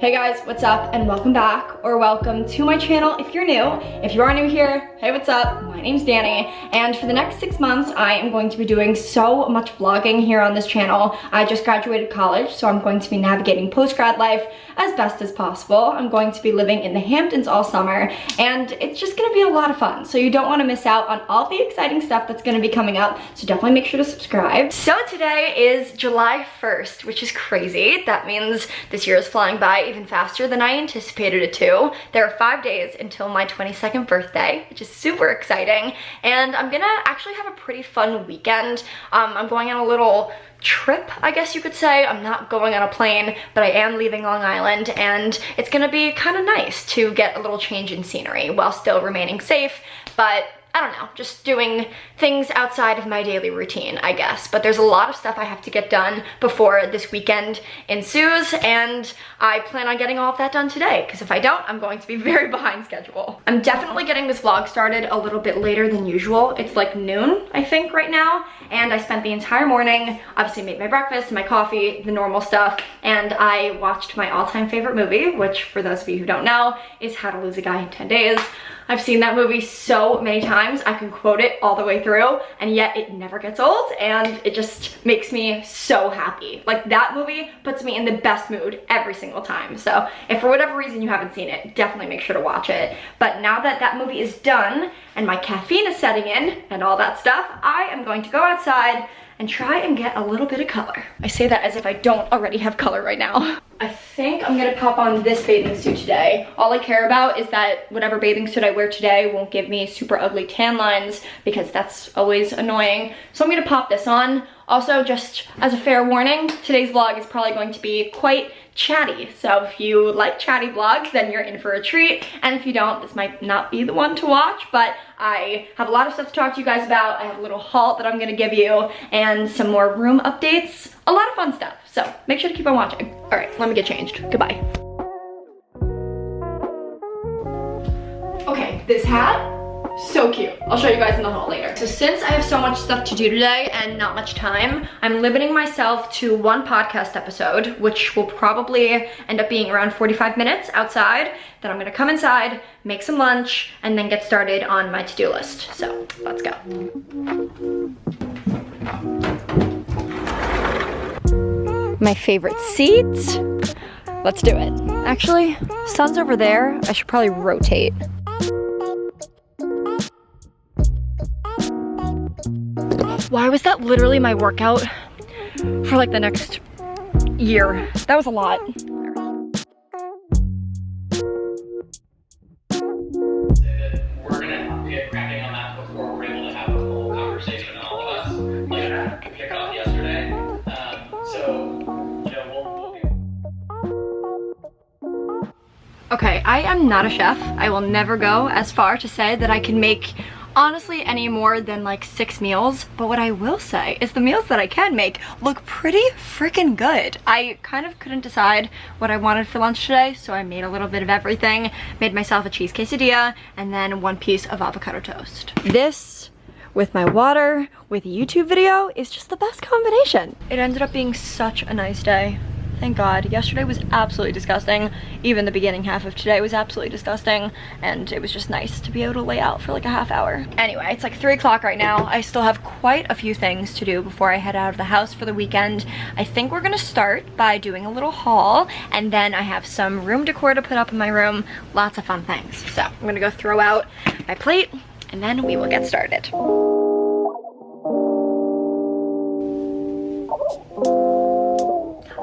Hey guys, what's up and welcome back, or welcome to my channel if you're new. If you are new here, hey, what's up? My name's Danny, and for the next 6 months, I am going to be doing so much vlogging here on this channel. I just graduated college, so I'm going to be navigating post-grad life as best as possible. I'm going to be living in the Hamptons all summer, and it's just gonna be a lot of fun, so you don't wanna miss out on all the exciting stuff that's gonna be coming up, so definitely make sure to subscribe. So today is July 1st, which is crazy. That means this year is flying by even faster than I anticipated it to. There are 5 days until my 22nd birthday, which is super exciting, and I'm gonna actually have a pretty fun weekend. I'm going on a little trip, I guess you could say. I'm not going on a plane, but I am leaving Long Island, and it's gonna be kind of nice to get a little change in scenery while still remaining safe, but I don't know, just doing things outside of my daily routine, I guess. But there's a lot of stuff I have to get done before this weekend ensues, and I plan on getting all of that done today, because if I don't, I'm going to be very behind schedule. I'm definitely getting this vlog started a little bit later than usual. It's like noon, I think, right now, and I spent the entire morning, obviously made my breakfast, my coffee, the normal stuff, and I watched my all-time favorite movie, which for those of you who don't know, is How to Lose a Guy in 10 Days. I've seen that movie so many times, I can quote it all the way through, and yet it never gets old, and it just makes me so happy. Like, that movie puts me in the best mood every single time. So if for whatever reason you haven't seen it, definitely make sure to watch it. But now that that movie is done, and my caffeine is setting in, and all that stuff, I am going to go outside and try and get a little bit of color. I say that as if I don't already have color right now. I think I'm gonna pop on this bathing suit today. All I care about is that whatever bathing suit I wear today won't give me super ugly tan lines, because that's always annoying. So I'm gonna pop this on. Also, just as a fair warning, today's vlog is probably going to be quite chatty. So if you like chatty vlogs, then you're in for a treat. And if you don't, this might not be the one to watch, but I have a lot of stuff to talk to you guys about. I have a little haul that I'm gonna give you and some more room updates. A lot of fun stuff. So make sure to keep on watching. All right, let me get changed. Goodbye. Okay, this hat, so cute. I'll show you guys in the haul later. So since I have so much stuff to do today and not much time, I'm limiting myself to one podcast episode, which will probably end up being around 45 minutes outside. Then I'm gonna come inside, make some lunch, and then get started on my to-do list. So let's go. My favorite seat. Let's do it. Actually, sun's over there. I should probably rotate. Why was that literally my workout for like the next year? That was a lot. We're gonna get cracking on that before we're able to have a full conversation, all of us. Like, we kicked off yesterday, so you know, we'll Okay, I am not a chef. I will never go as far to say that I can make honestly any more than like 6 meals, but what I will say is the meals that I can make look pretty freaking good. I kind of couldn't decide what I wanted for lunch today, so I made a little bit of everything. Made myself a cheese quesadilla and then 1 piece of avocado toast. This with my water with a YouTube video is just the best combination. It ended up being such a nice day. Thank God. Yesterday was absolutely disgusting. Even the beginning half of today was absolutely disgusting, and it was just nice to be able to lay out for like a half hour. Anyway, it's like 3 o'clock right now. I still have quite a few things to do before I head out of the house for the weekend. I think we're gonna start by doing a little haul, and then I have some room decor to put up in my room. Lots of fun things. So I'm gonna go throw out my plate, and then we will get started.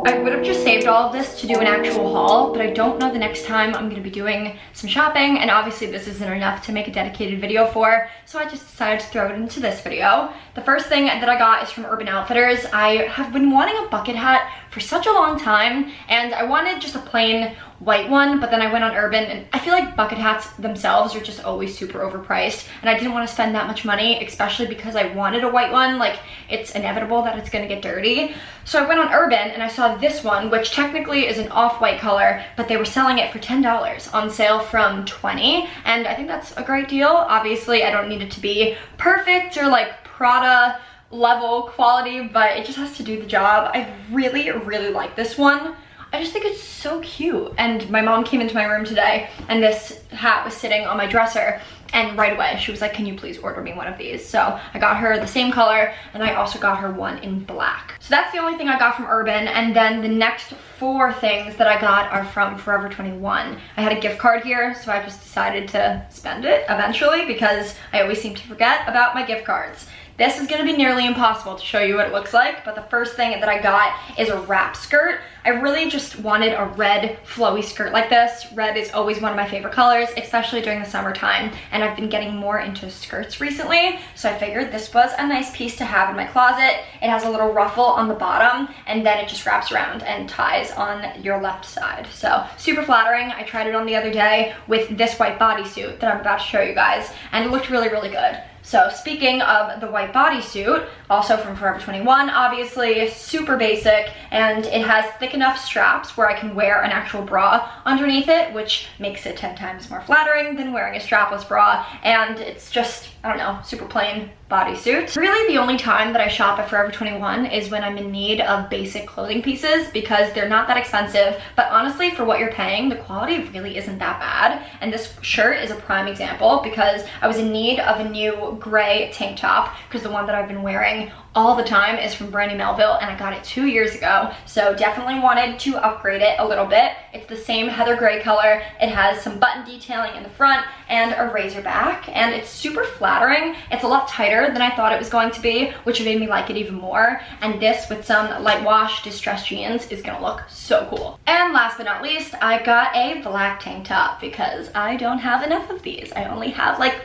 I would have just saved all of this to do an actual haul, but I don't know the next time I'm gonna be doing some shopping, and obviously this isn't enough to make a dedicated video for, so I just decided to throw it into this video. The first thing that I got is from Urban Outfitters. I have been wanting a bucket hat for such a long time, and I wanted just a plain white one, but then I went on Urban, and I feel like bucket hats themselves are just always super overpriced, and I didn't want to spend that much money, especially because I wanted a white one. Like, it's inevitable that it's gonna get dirty. So I went on Urban and I saw this one, which technically is an off-white color, but they were selling it for $10 on sale from $20, and I think that's a great deal. Obviously, I don't need it to be perfect or like Prada level quality, but it just has to do the job. I really, really like this one. I just think it's so cute. And my mom came into my room today and this hat was sitting on my dresser, and right away she was like, can you please order me one of these? So I got her the same color, and I also got her one in black. So that's the only thing I got from Urban, and then the next 4 things that I got are from Forever 21. I had a gift card here, so I just decided to spend it eventually because I always seem to forget about my gift cards. This is gonna be nearly impossible to show you what it looks like, but the first thing that I got is a wrap skirt. I really just wanted a red flowy skirt like this. Red is always one of my favorite colors, especially during the summertime, and I've been getting more into skirts recently, so I figured this was a nice piece to have in my closet. It has a little ruffle on the bottom, and then it just wraps around and ties on your left side. So super flattering. I tried it on the other day with this white bodysuit that I'm about to show you guys, and it looked really, really good. So speaking of the white bodysuit, also from Forever 21, obviously super basic, and it has thick enough straps where I can wear an actual bra underneath it, which makes it 10 times more flattering than wearing a strapless bra, and it's just, I don't know, super plain bodysuit. Really the only time that I shop at Forever 21 is when I'm in need of basic clothing pieces because they're not that expensive, but honestly for what you're paying, the quality really isn't that bad. And this shirt is a prime example because I was in need of a new gray tank top because the one that I've been wearing all the time is from Brandy Melville, and I got it 2 years ago, so definitely wanted to upgrade it a little bit. It's the same heather gray color. It has some button detailing in the front and a razor back, and it's super flattering. It's a lot tighter than I thought it was going to be, which made me like it even more, and this with some light wash distressed jeans is gonna look so cool. And last but not least, I got a black tank top because I don't have enough of these. I only have like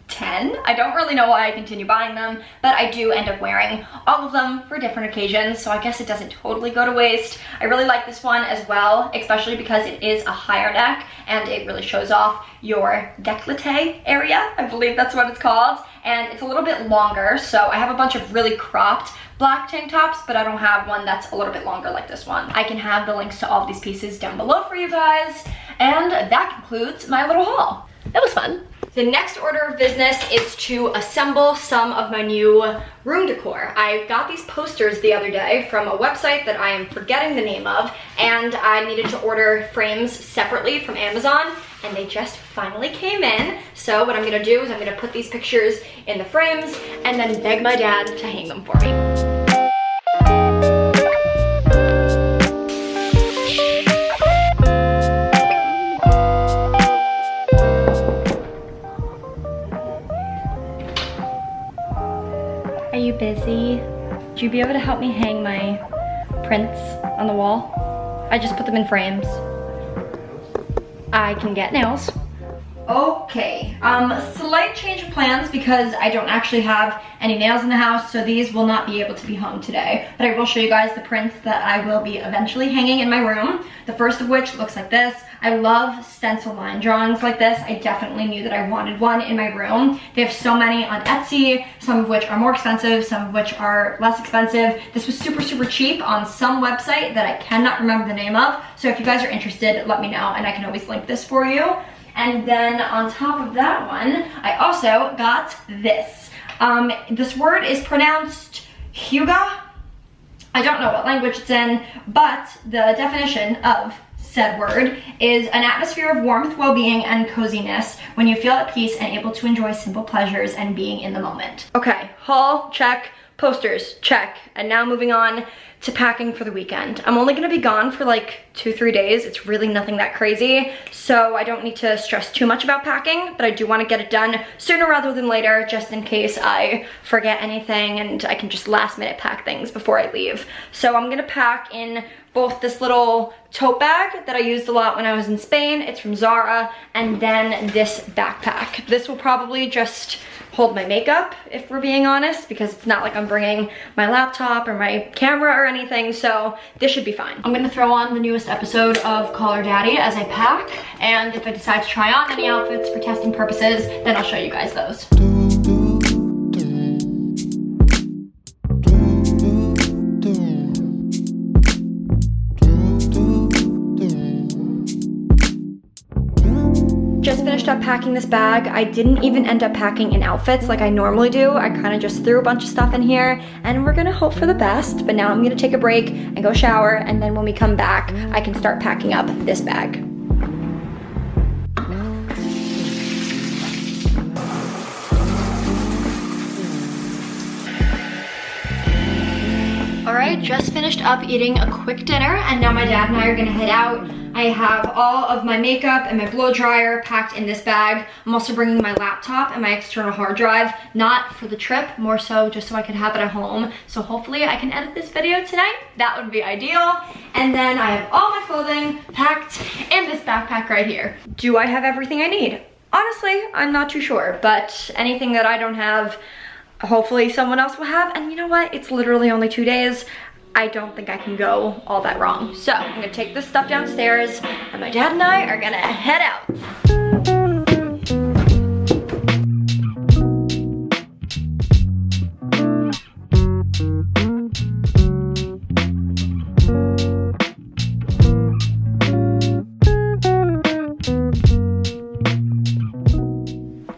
10. I don't really know why I continue buying them, but I do end up wearing all of them for different occasions, so I guess it doesn't totally go to waste. I really like this one as well, especially because it is a higher neck and it really shows off your décolleté area. I believe that's what it's called, and it's a little bit longer, so I have a bunch of really cropped black tank tops, but I don't have one that's a little bit longer like this one. I can have the links to all of these pieces down below for you guys, and that concludes my little haul. That was fun. The next order of business is to assemble some of my new room decor. I got these posters the other day from a website that I am forgetting the name of, and I needed to order frames separately from Amazon, and they just finally came in. So what I'm gonna do is I'm gonna put these pictures in the frames and then beg my dad to hang them for me. Are you busy? Would you be able to help me hang my prints on the wall? I just put them in frames. I can get nails. Okay, slight change of plans because I don't actually have any nails in the house, so these will not be able to be hung today. But I will show you guys the prints that I will be eventually hanging in my room. The first of which looks like this. I love stencil line drawings like this. I definitely knew that I wanted one in my room. They have so many on Etsy, some of which are more expensive, some of which are less expensive. This was super, super cheap on some website that I cannot remember the name of. So if you guys are interested, let me know and I can always link this for you. And then on top of that one, I also got this. This word is pronounced Huga. I don't know what language it's in, but the definition of said word is an atmosphere of warmth, well-being, and coziness when you feel at peace and able to enjoy simple pleasures and being in the moment. Okay, haul, check. Posters, check. And now moving on to packing for the weekend. I'm only gonna be gone for like 2-3 days. It's really nothing that crazy, so I don't need to stress too much about packing, but I do wanna get it done sooner rather than later, just in case I forget anything and I can just last minute pack things before I leave. So I'm gonna pack in both this little tote bag that I used a lot when I was in Spain. It's from Zara, and then this backpack. This will probably just hold my makeup, if we're being honest, because it's not like I'm bringing my laptop or my camera or anything, so this should be fine. I'm gonna throw on the newest episode of Call Her Daddy as I pack, and if I decide to try on any outfits for testing purposes, then I'll show you guys those. Just finished up packing this bag. I didn't even end up packing in outfits like I normally do. I kind of just threw a bunch of stuff in here, and we're gonna hope for the best, but now I'm gonna take a break and go shower, and then when we come back, I can start packing up this bag. All right, just finished up eating a quick dinner, and now my dad and I are gonna head out. I have all of my makeup and my blow dryer packed in this bag. I'm also bringing my laptop and my external hard drive, not for the trip, more so just so I could have it at home. So hopefully I can edit this video tonight. That would be ideal. And then I have all my clothing packed in this backpack right here. Do I have everything I need? Honestly, I'm not too sure, but anything that I don't have, hopefully someone else will have. And you know what? It's literally only 2 days. I don't think I can go all that wrong. So I'm gonna take this stuff downstairs, and my dad and I are gonna head out.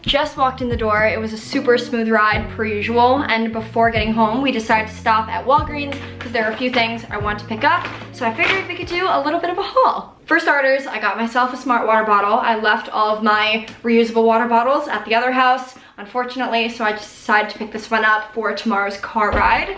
Just walked in the door. It was a super smooth ride per usual, and before getting home we decided to stop at Walgreens because there are a few things I want to pick up, so I figured we could do a little bit of a haul. For starters, I got myself a smart water bottle. I left all of my reusable water bottles at the other house, unfortunately, so I just decided to pick this one up for tomorrow's car ride.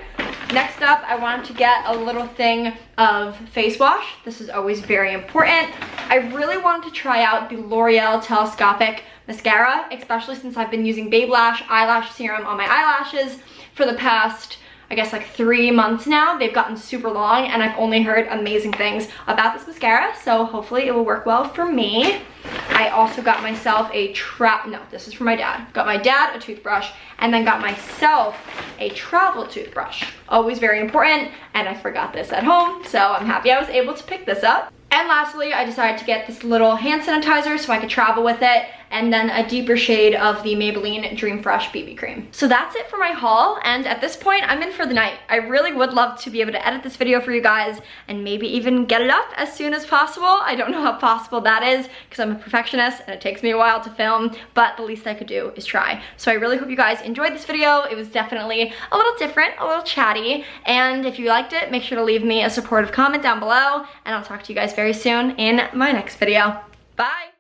Next up, I wanted to get a little thing of face wash. This is always very important. I really wanted to try out the L'Oreal Telescopic mascara, especially since I've been using Babe Lash eyelash serum on my eyelashes for the past, I guess, like 3 months now. They've gotten super long, and I've only heard amazing things about this mascara, so hopefully it will work well for me. I also got myself this is for my dad. Got my dad a toothbrush, and then got myself a travel toothbrush. Always very important, and I forgot this at home, so I'm happy I was able to pick this up. And lastly, I decided to get this little hand sanitizer so I could travel with it, and then a deeper shade of the Maybelline Dream Fresh BB cream. So that's it for my haul, and at this point, I'm in for the night. I really would love to be able to edit this video for you guys and maybe even get it up as soon as possible. I don't know how possible that is because I'm a perfectionist and it takes me a while to film, but the least I could do is try. So I really hope you guys enjoyed this video. It was definitely a little different, a little chatty, and if you liked it, make sure to leave me a supportive comment down below, and I'll talk to you guys very soon in my next video. Bye!